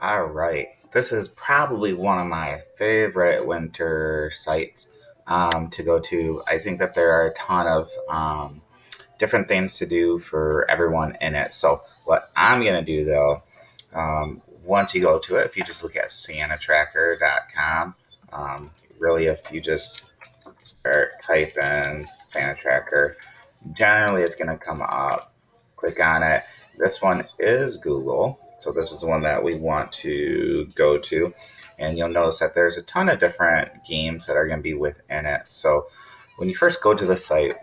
All right. This is probably one of my favorite winter sites to go to. I think that there are a ton of different things to do for everyone in it. So, what I'm going to do though, once you go to it, if you just look at santatracker.com, really, if you just start typing Santa Tracker, generally it's going to come up. Click on it. This one is Google. So this is the one that we want to go to. And you'll notice that there's a ton of different games that are going to be within it. So when you first go to the site,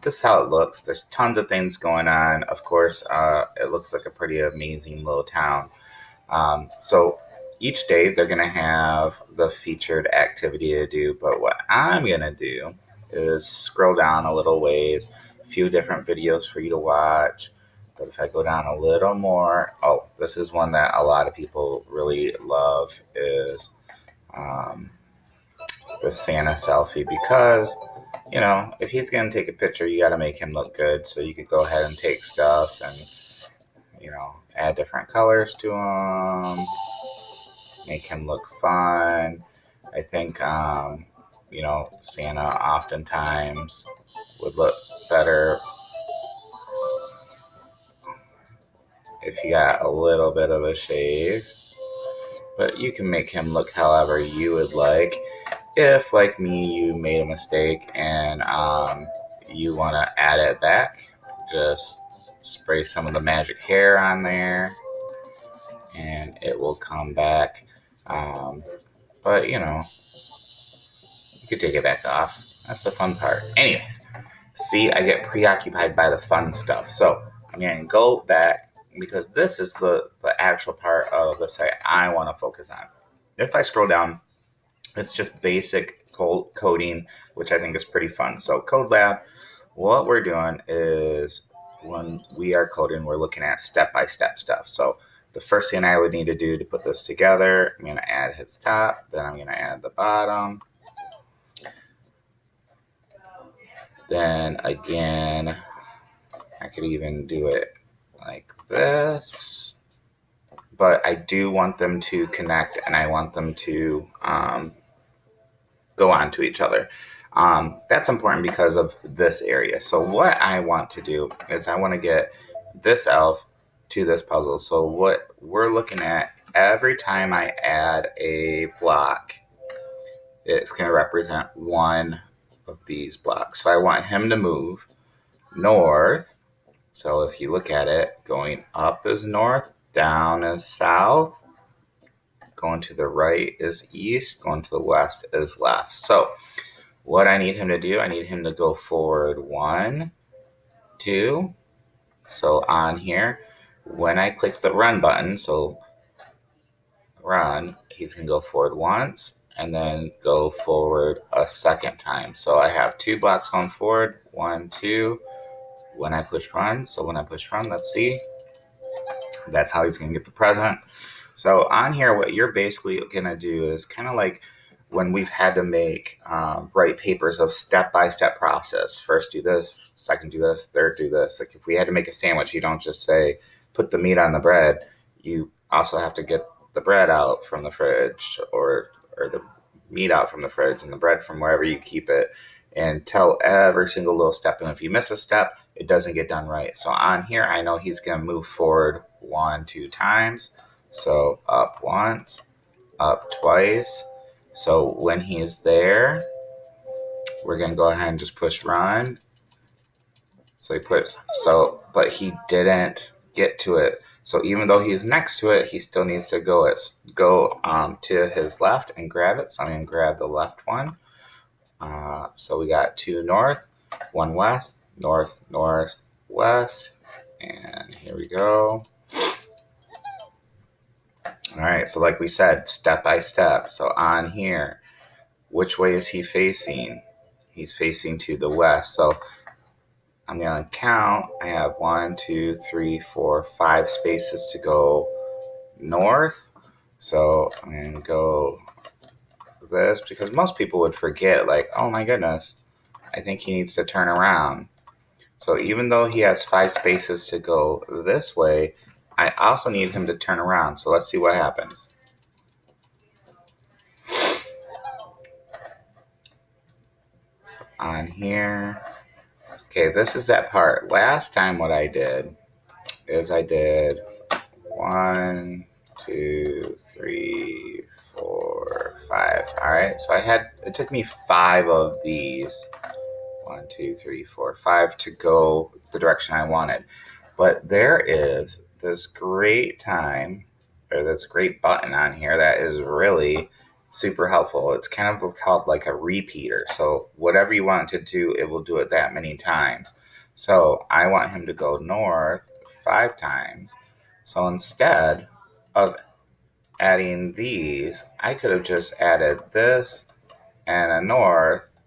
this is how it looks. There's tons of things going on. Of course, it looks like a pretty amazing little town. So each day they're going to have the featured activity to do. But what I'm going to do is scroll down a little ways, a few different videos for you to watch. But if I go down a little more, oh, this is one that a lot of people really love is um, the Santa selfie because, if he's going to take a picture, you got to make him look good. So you could go ahead and take stuff and, add different colors to him, make him look fun. I think, Santa oftentimes would look better if he got a little bit of a shave. But you can make him look however you would like. If, like me, you made a mistake and you want to add it back, just spray some of the magic hair on there and it will come back. But, you could take it back off. That's the fun part. Anyways, see, I get preoccupied by the fun stuff. So I'm going to go back because this is the actual part of the site I want to focus on. If I scroll down, it's just basic coding, which I think is pretty fun. So Code Lab, what we're doing is when we are coding, we're looking at step-by-step stuff. So the first thing I would need to do to put this together, I'm going to add his top, then I'm going to add the bottom. Then again, I could even do it like this. But I do want them to connect and I want them to go on to each other. That's important because of this area. So what I want to do is I want to get this elf to this puzzle. So what we're looking at, every time I add a block, it's going to represent one of these blocks. So I want him to move north. So if you look at it, going up is north, down is south, going to the right is east, going to the west is left. So what I need him to do, I need him to go forward 1, 2. So on here, when I click the run button, so run, he's going to go forward once and then go forward a second time. So I have 2 blocks going forward, 1, 2. When I push run, let's see. That's how he's going to get the present. So on here, what you're basically going to do is kind of like when we've had to write papers of step-by-step process. First do this, second do this, third do this. Like if we had to make a sandwich, you don't just say, put the meat on the bread. You also have to get the bread out from the fridge or the meat out from the fridge and the bread from wherever you keep it and tell every single little step. And if you miss a step, it doesn't get done right. So on here, I know he's going to move forward 1, 2 times. So up once, up twice. So when he's there, we're going to go ahead and just push run. But he didn't get to it. So even though he's next to it, he still needs to go to his left and grab it. So I'm going to grab the left one. So we got 2 north, 1 west, north, north, west. And here we go. All right, so like we said, step by step. So on here, which way is he facing? He's facing to the west. So I'm going to count. I have 1, 2, 3, 4, 5 spaces to go north. So I'm going to go this because most people would forget, like, oh my goodness, I think he needs to turn around. So even though he has 5 spaces to go this way, I also need him to turn around. So let's see what happens. So on here. Okay, this is that part. Last time what I did is I did 1, 2, 3, 4, 5. All right, so it took me 5 of these. 1, 2, 3, 4, 5 to go the direction I wanted. But there is this great this great button on here that is really super helpful. It's kind of called like a repeater. So whatever you want it to do, it will do it that many times. So I want him to go north 5 times. So instead of adding these, I could have just added this and a north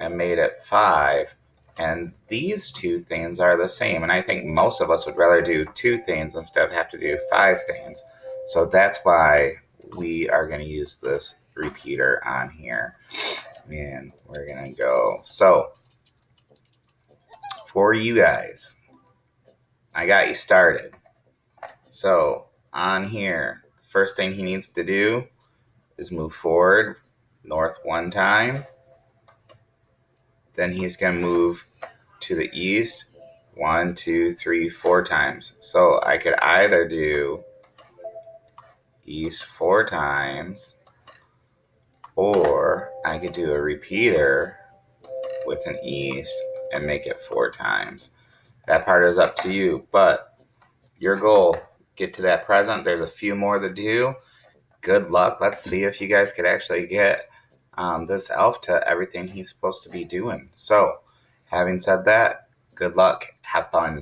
and made it 5. And these 2 things are the same. And I think most of us would rather do 2 things instead of have to do 5 things. So that's why we are going to use this repeater on here. And we're going to go. So for you guys, I got you started. So on here, the first thing he needs to do is move forward north 1 time. Then he's going to move to the east 1, 2, 3, 4 times. So I could either do east 4 times, or I could do a repeater with an east and make it 4 times. That part is up to you, but your goal, get to that present. There's a few more to do. Good luck. Let's see if you guys could actually get this elf to everything he's supposed to be doing. So having said that, good luck. Have fun.